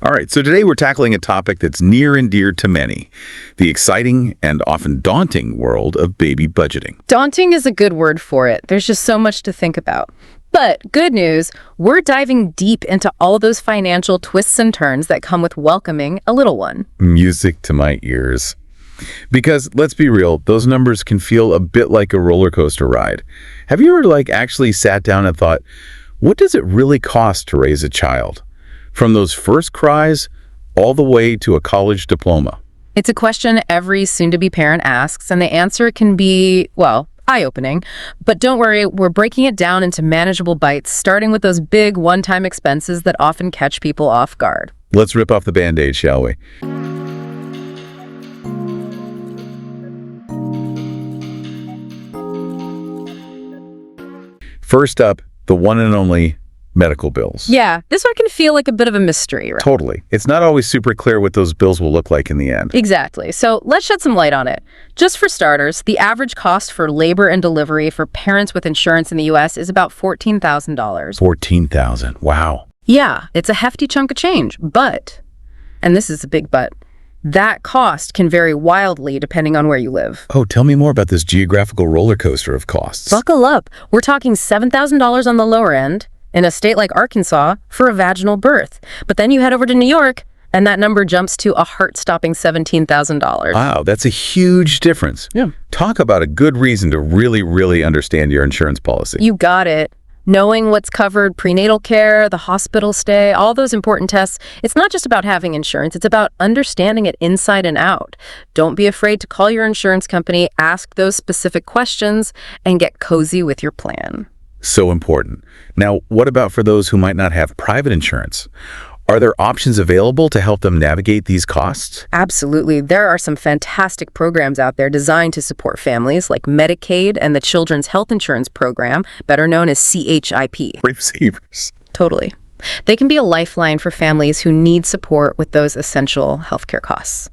All right, so today we're tackling a topic that's near and dear to many, the exciting and often daunting world of baby budgeting. Daunting is a good word for it. There's just so much to think about. But good news, we're diving deep into all those financial twists and turns that come with welcoming a little one. Music to my ears. Because let's be real, those numbers can feel a bit like a roller coaster ride. Have you ever actually sat down and thought, what does it really cost to raise a child? From those first cries all the way to a college diploma. It's a question every soon-to-be parent asks, and the answer can be, well, eye-opening. But don't worry, we're breaking it down into manageable bites, starting with those big one-time expenses that often catch people off guard. Let's rip off the Band-Aid, shall we? First up, the one and only medical bills. Yeah, this one can feel like a bit of a mystery, right? Totally. It's not always super clear what those bills will look like in the end. Exactly. So let's shed some light on it. Just for starters, the average cost for labor and delivery for parents with insurance in the U.S. is about $14,000. $14,000. Wow. Yeah, it's a hefty chunk of change, but, and this is a big but, that cost can vary wildly depending on where you live. Oh, tell me more about this geographical roller coaster of costs. Buckle up. We're talking $7,000 on the lower end in a state like Arkansas for a vaginal birth. But then you head over to New York, and that number jumps to a heart-stopping $17,000. Wow, that's a huge difference. Yeah. Talk about a good reason to really understand your insurance policy. You got it. Knowing what's covered, prenatal care, the hospital stay, all those important tests, it's not just about having insurance, it's about understanding it inside and out. Don't be afraid to call your insurance company, ask those specific questions, and get cozy with your plan. So important. Now, what about for those who might not have private insurance? Are there options available to help them navigate these costs? Absolutely. There are some fantastic programs out there designed to support families, like Medicaid and the Children's Health Insurance Program, better known as CHIP. Receivers. Totally. They can be a lifeline for families who need support with those essential healthcare costs.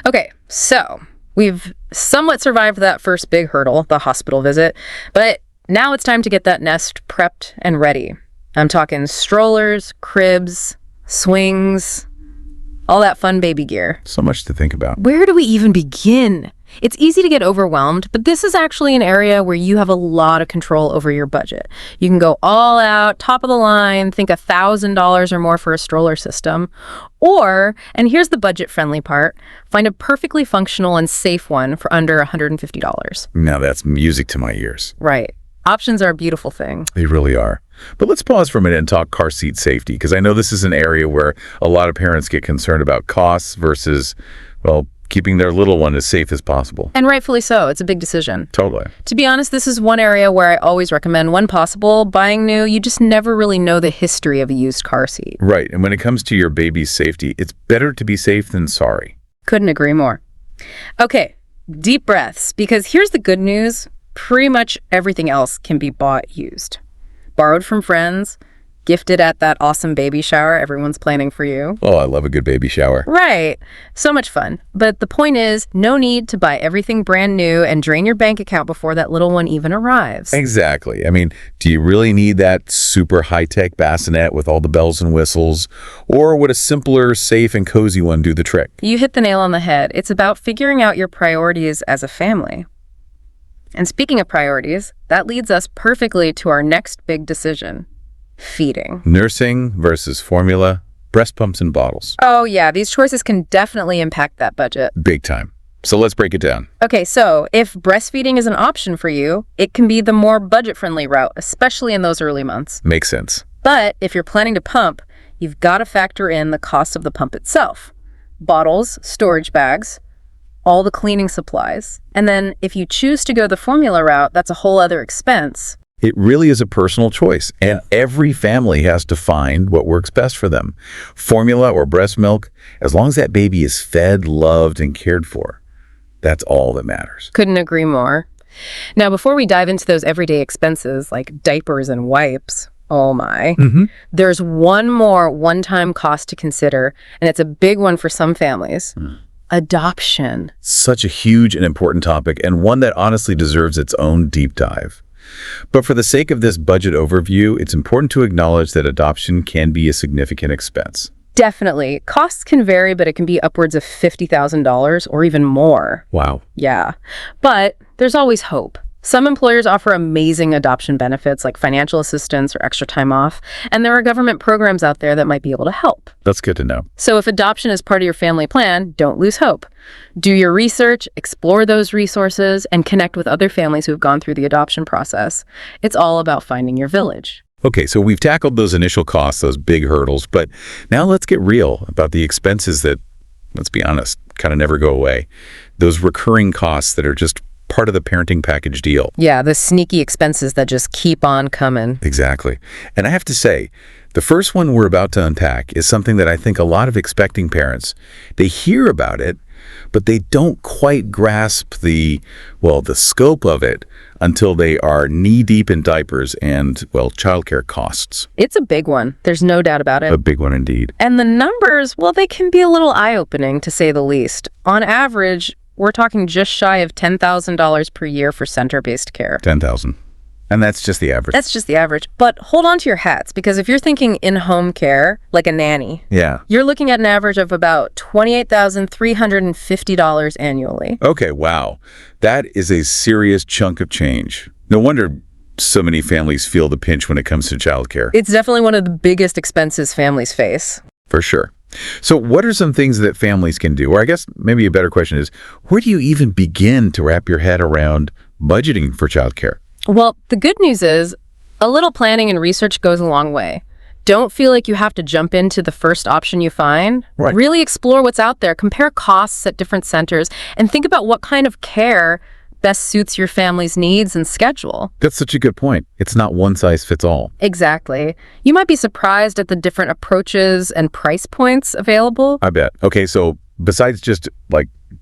Okay, so we've somewhat survived that first big hurdle, the hospital visit, but now it's time to get that nest prepped and ready. I'm talking strollers, cribs, swings, all that fun baby gear. So much to think about. Where do we even begin? It's easy to get overwhelmed, but this is actually an area where you have a lot of control over your budget. You can go all out, top of the line, think $1,000 or more for a stroller system. Or, and here's the budget-friendly part, find a perfectly functional and safe one for under $150. Now that's music to my ears. Right. Options are a beautiful thing. They really are. But let's pause for a minute and talk car seat safety, because I know this is an area where a lot of parents get concerned about costs versus, well, keeping their little one as safe as possible. And rightfully so. It's a big decision. Totally. To be honest, this is one area where I always recommend, when possible, buying new. You just never really know the history of a used car seat. Right. And when it comes to your baby's safety, it's better to be safe than sorry. Couldn't agree more. Okay, deep breaths, because here's the good news. Pretty much everything else can be bought used. Borrowed from friends, gifted at that awesome baby shower everyone's planning for you. Oh, I love a good baby shower. Right. So much fun. But the point is, no need to buy everything brand new and drain your bank account before that little one even arrives. Exactly. I mean, do you really need that super high-tech bassinet with all the bells and whistles? Or would a simpler, safe, and cozy one do the trick? You hit the nail on the head. It's about figuring out your priorities as a family. And speaking of priorities, that leads us perfectly to our next big decision. Feeding. Nursing versus formula, breast pumps and bottles. Oh yeah, these choices can definitely impact that budget. Big time. So let's break it down. Okay, so if breastfeeding is an option for you, it can be the more budget-friendly route, especially in those early months. Makes sense. But if you're planning to pump, you've got to factor in the cost of the pump itself. Bottles, storage bags, all the cleaning supplies. And then if you choose to go the formula route, that's a whole other expense. It really is a personal choice, and every family has to find what works best for them. Formula or breast milk, as long as that baby is fed, loved, and cared for, that's all that matters. Couldn't agree more. Now, before we dive into those everyday expenses like diapers and wipes, oh my, there's one more one-time cost to consider, and it's a big one for some families. Adoption. Such a huge and important topic, and one that honestly deserves its own deep dive. But for the sake of this budget overview, it's important to acknowledge that adoption can be a significant expense. Definitely. Costs can vary, but it can be upwards of $50,000 or even more. Wow. Yeah. But there's always hope. Some employers offer amazing adoption benefits like financial assistance or extra time off, and there are government programs out there that might be able to help. That's good to know. So if adoption is part of your family plan, don't lose hope. Do your research, explore those resources, and connect with other families who have gone through the adoption process. It's all about finding your village. Okay, so we've tackled those initial costs, those big hurdles, but now let's get real about the expenses that, let's be honest, kind of never go away. Those recurring costs that are just part of the parenting package deal. Yeah, the sneaky expenses that just keep on coming. Exactly. And I have to say, the first one we're about to unpack is something that I think a lot of expecting parents, they hear about it, but they don't quite grasp the scope of it until they are knee-deep in diapers and, childcare costs. It's a big one. There's no doubt about it. A big one indeed. And the numbers, they can be a little eye-opening, to say the least. On average, we're talking just shy of $10,000 per year for center-based care. $10,000. And that's just the average. That's just the average. But hold on to your hats, because if you're thinking in-home care, like a nanny, you're looking at an average of about $28,350 annually. Okay, wow. That is a serious chunk of change. No wonder so many families feel the pinch when it comes to childcare. It's definitely one of the biggest expenses families face. For sure. So what are some things that families can do? Or I guess maybe a better question is, where do you even begin to wrap your head around budgeting for childcare? Well, the good news is a little planning and research goes a long way. Don't feel like you have to jump into the first option you find. Right. Really explore what's out there, compare costs at different centers, and think about what kind of care best suits your family's needs and schedule. That's such a good point. It's not one size fits all. Exactly. You might be surprised at the different approaches and price points available. I bet. Okay, so besides just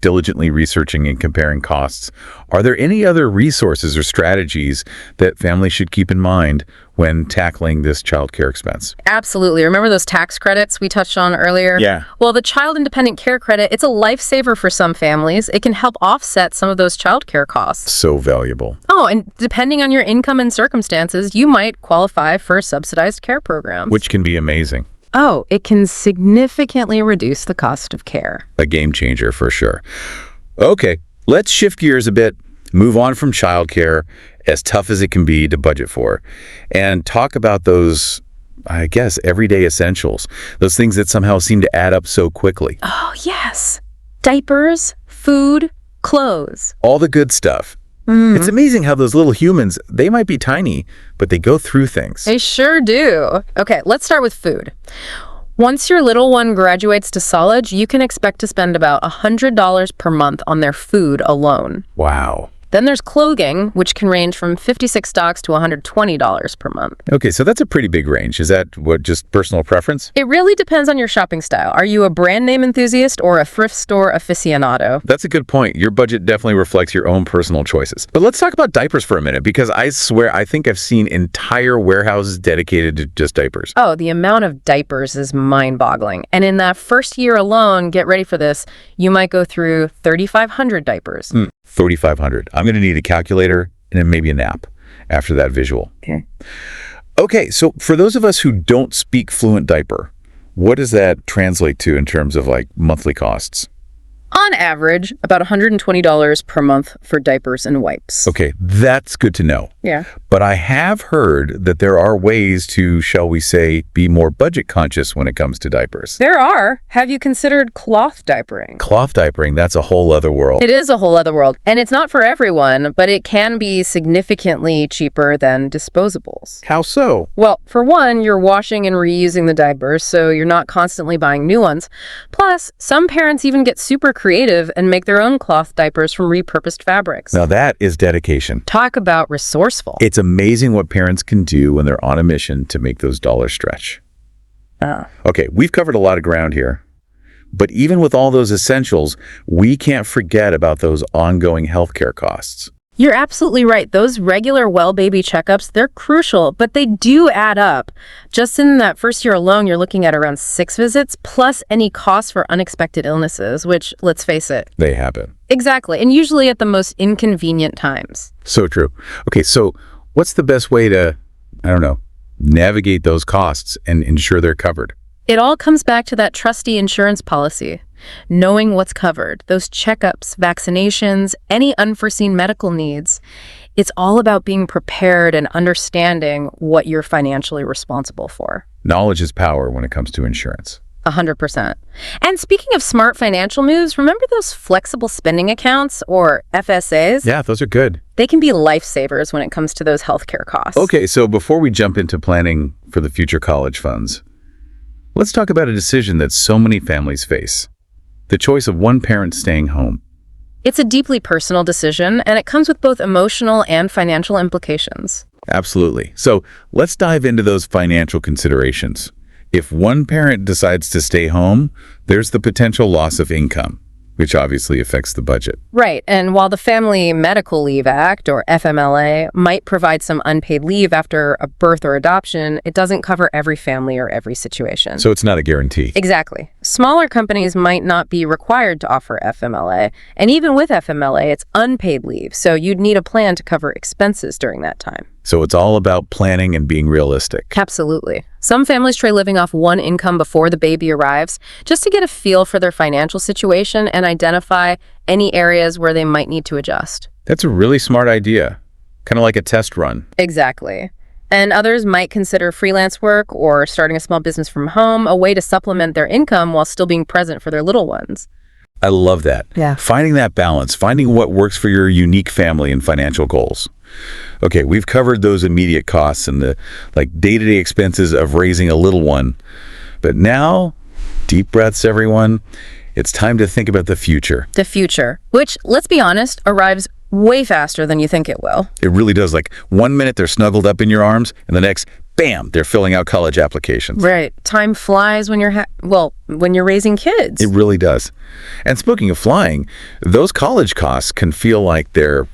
diligently researching and comparing costs, are there any other resources or strategies that families should keep in mind when tackling this child care expense? Absolutely. Remember those tax credits we touched on earlier? Yeah. Well, the Child Independent Care Credit, it's a lifesaver for some families. It can help offset some of those child care costs. So valuable. Oh, and depending on your income and circumstances, you might qualify for a subsidized care program. Which can be amazing. Oh, it can significantly reduce the cost of care. A game changer for sure. Okay, let's shift gears a bit, move on from childcare, as tough as it can be to budget for, and talk about those, I guess, everyday essentials, those things that somehow seem to add up so quickly. Oh, yes. Diapers, food, clothes. All the good stuff. It's amazing how those little humans, they might be tiny, but they go through things. They sure do. Okay, let's start with food. Once your little one graduates to college, you can expect to spend about $100 per month on their food alone. Wow. Then there's clothing, which can range from $56 to $120 per month. Okay, so that's a pretty big range. Is that just personal preference? It really depends on your shopping style. Are you a brand name enthusiast or a thrift store aficionado? That's a good point. Your budget definitely reflects your own personal choices. But let's talk about diapers for a minute, because I swear I think I've seen entire warehouses dedicated to just diapers. Oh, the amount of diapers is mind-boggling. And in that first year alone, get ready for this, you might go through 3,500 diapers. 3,500. I'm going to need a calculator and then maybe a nap after that visual. Okay, so for those of us who don't speak fluent diaper, what does that translate to in terms of monthly costs? On average, about $120 per month for diapers and wipes. Okay, that's good to know. Yeah. But I have heard that there are ways to, shall we say, be more budget conscious when it comes to diapers. There are. Have you considered cloth diapering? Cloth diapering, that's a whole other world. It is a whole other world. And it's not for everyone, but it can be significantly cheaper than disposables. How so? Well, for one, you're washing and reusing the diapers, so you're not constantly buying new ones. Plus, some parents even get super creative and make their own cloth diapers from repurposed fabrics. Now that is dedication. Talk about resourceful. It's amazing what parents can do when they're on a mission to make those dollars stretch. Okay, we've covered a lot of ground here. But even with all those essentials, we can't forget about those ongoing healthcare costs. You're absolutely right. Those regular well baby checkups, they're crucial, but they do add up. Just in that first year alone, you're looking at around 6 visits, plus any costs for unexpected illnesses, which, let's face it, They happen. exactly, and usually at the most inconvenient times. So true. Okay, so What's the best way to, I don't know, navigate those costs and ensure they're covered? It all comes back to that trusty insurance policy. Knowing what's covered, those checkups, vaccinations, any unforeseen medical needs. It's all about being prepared and understanding what you're financially responsible for. Knowledge is power when it comes to insurance. 100%. And speaking of smart financial moves, remember those flexible spending accounts, or FSAs? Yeah, those are good. They can be lifesavers when it comes to those healthcare costs. Okay, so before we jump into planning for the future college funds, let's talk about a decision that so many families face. The choice of one parent staying home. It's a deeply personal decision, and it comes with both emotional and financial implications. Absolutely. So let's dive into those financial considerations. If one parent decides to stay home, there's the potential loss of income, which obviously affects the budget. Right, and while the Family Medical Leave Act, or FMLA, might provide some unpaid leave after a birth or adoption, it doesn't cover every family or every situation. So it's not a guarantee. Exactly. Smaller companies might not be required to offer FMLA, and even with FMLA, it's unpaid leave, so you'd need a plan to cover expenses during that time. So it's all about planning and being realistic. Absolutely. Some families try living off one income before the baby arrives, just to get a feel for their financial situation and identify any areas where they might need to adjust. That's a really smart idea. Kind of like a test run. Exactly. And others might consider freelance work or starting a small business from home a way to supplement their income while still being present for their little ones. I love that. Yeah. Finding that balance, finding what works for your unique family and financial goals. Okay, we've covered those immediate costs and the day-to-day expenses of raising a little one. But now, deep breaths, everyone. It's time to think about the future. The future, which, let's be honest, arrives way faster than you think it will. It really does. Like 1 minute they're snuggled up in your arms, and the next, bam, they're filling out college applications. Right. Time flies when you're when you're raising kids. It really does. And speaking of flying, those college costs can feel like they're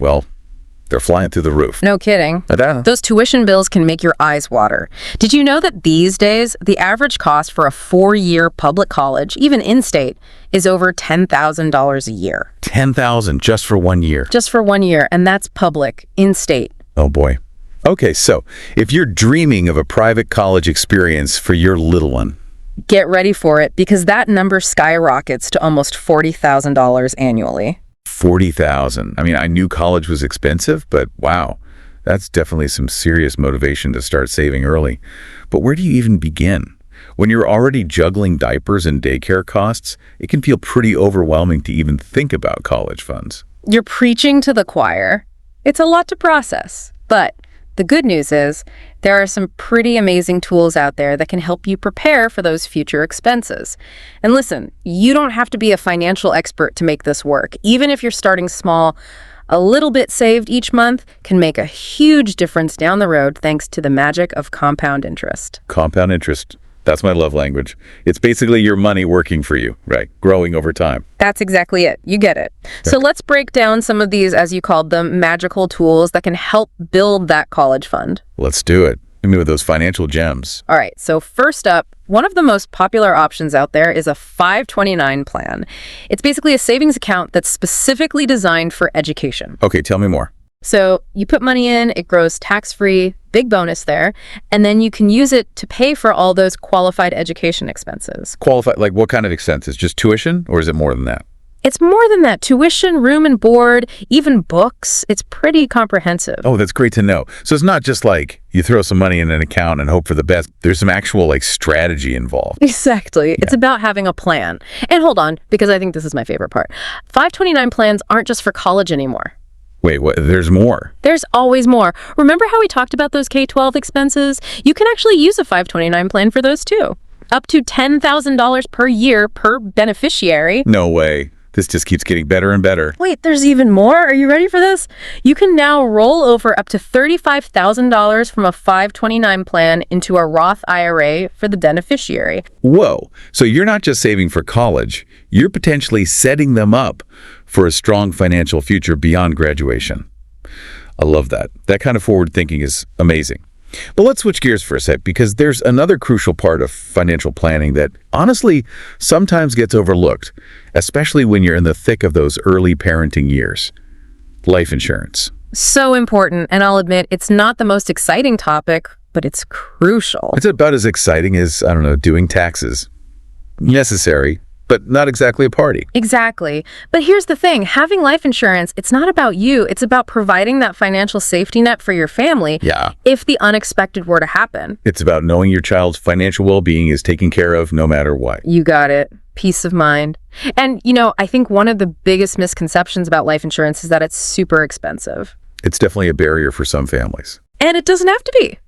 flying through the roof. No kidding. Those tuition bills can make your eyes water. Did you know that these days, the average cost for a 4-year public college, even in-state, is over $10,000 a year? $10,000 just for 1 year. Just for 1 year, and that's public, in-state. Oh boy. Okay, so if you're dreaming of a private college experience for your little one, get ready for it, because that number skyrockets to almost $40,000 annually. 40,000. I mean, I knew college was expensive, but wow, that's definitely some serious motivation to start saving early. But where do you even begin? When you're already juggling diapers and daycare costs, it can feel pretty overwhelming to even think about college funds. You're preaching to the choir. It's a lot to process, but the good news is there are some pretty amazing tools out there that can help you prepare for those future expenses. And listen, you don't have to be a financial expert to make this work. Even if you're starting small, a little bit saved each month can make a huge difference down the road thanks to the magic of compound interest. Compound interest. That's my love language. It's basically your money working for you, right? Growing over time. That's exactly it. You get it. So let's break down some of these, as you called them, magical tools that can help build that college fund. Let's do it. I mean, with those financial gems. All right. So first up, one of the most popular options out there is a 529 plan. It's basically a savings account that's specifically designed for education. Okay, tell me more. So you put money in, it grows tax-free, big bonus there, and then you can use it to pay for all those qualified education expenses. Qualified, like what kind of expenses? Just tuition, or is it more than that? It's more than that. Tuition, room and board, even books. It's pretty comprehensive. Oh, that's great to know. So it's not just like you throw some money in an account and hope for the best. There's some actual strategy involved. Exactly. Yeah. It's about having a plan. And hold on, because I think this is my favorite part. 529 plans aren't just for college anymore. Wait, what? There's more? There's always more. Remember how we talked about those K-12 expenses? You can actually use a 529 plan for those too. Up to $10,000 per year per beneficiary. No way. This just keeps getting better and better. Wait, there's even more? Are you ready for this? You can now roll over up to $35,000 from a 529 plan into a Roth IRA for the beneficiary. Whoa. So you're not just saving for college, you're potentially setting them up for a strong financial future beyond graduation. I love that. That kind of forward thinking is amazing. But let's switch gears for a sec, because there's another crucial part of financial planning that honestly sometimes gets overlooked, especially when you're in the thick of those early parenting years. Life insurance. So important, and I'll admit it's not the most exciting topic, but it's crucial. It's about as exciting as, I don't know, doing taxes. Necessary, but not exactly a party. Exactly. But here's the thing, having life insurance, it's not about you. It's about providing that financial safety net for your family Yeah. if the unexpected were to happen. It's about knowing your child's financial well-being is taken care of no matter what. You got it. Peace of mind. And, I think one of the biggest misconceptions about life insurance is that it's super expensive. It's definitely a barrier for some families. And it doesn't have to be.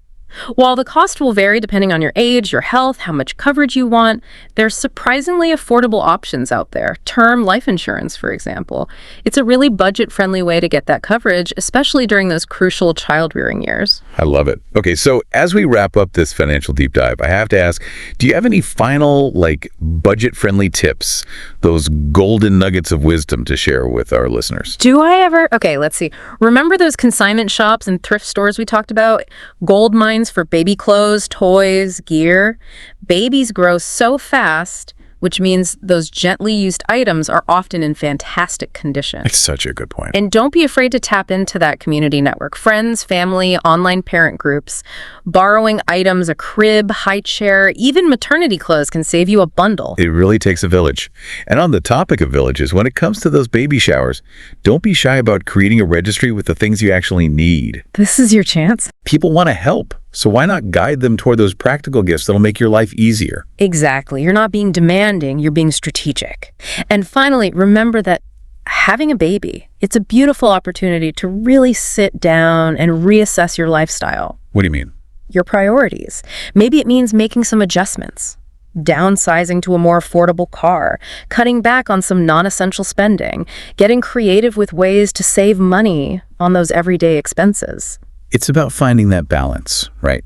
While the cost will vary depending on your age, your health, how much coverage you want, there's surprisingly affordable options out there. Term life insurance, for example. It's a really budget-friendly way to get that coverage, especially during those crucial child-rearing years. I love it. Okay, so as we wrap up this financial deep dive, I have to ask, do you have any final, budget-friendly tips, those golden nuggets of wisdom to share with our listeners? Do I ever? Okay, let's see. Remember those consignment shops and thrift stores we talked about? Gold mines for baby clothes, toys, gear. Babies grow so fast, which means those gently used items are often in fantastic condition. It's such a good point. And don't be afraid to tap into that community network. Friends, family, online parent groups. Borrowing items, a crib, high chair, even maternity clothes can save you a bundle. It really takes a village. And on the topic of villages, when it comes to those baby showers, don't be shy about creating a registry with the things you actually need. This is your chance. People want to help, so why not guide them toward those practical gifts that'll make your life easier? Exactly. You're not being demanding, you're being strategic. And finally, remember that having a baby, it's a beautiful opportunity to really sit down and reassess your lifestyle. What do you mean? Your priorities. Maybe it means making some adjustments. Downsizing to a more affordable car, cutting back on some non-essential spending, getting creative with ways to save money on those everyday expenses. It's about finding that balance, right?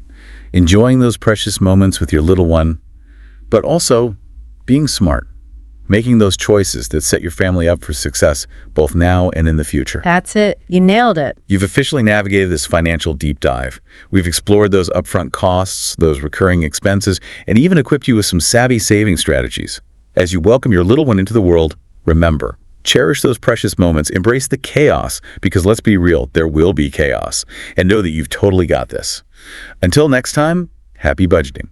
Enjoying those precious moments with your little one, but also being smart, making those choices that set your family up for success both now and in the future. That's it. You nailed it. You've officially navigated this financial deep dive. We've explored those upfront costs, those recurring expenses, and even equipped you with some savvy saving strategies. As you welcome your little one into the world, remember, cherish those precious moments, embrace the chaos, because let's be real, there will be chaos, and know that you've totally got this. Until next time, happy budgeting.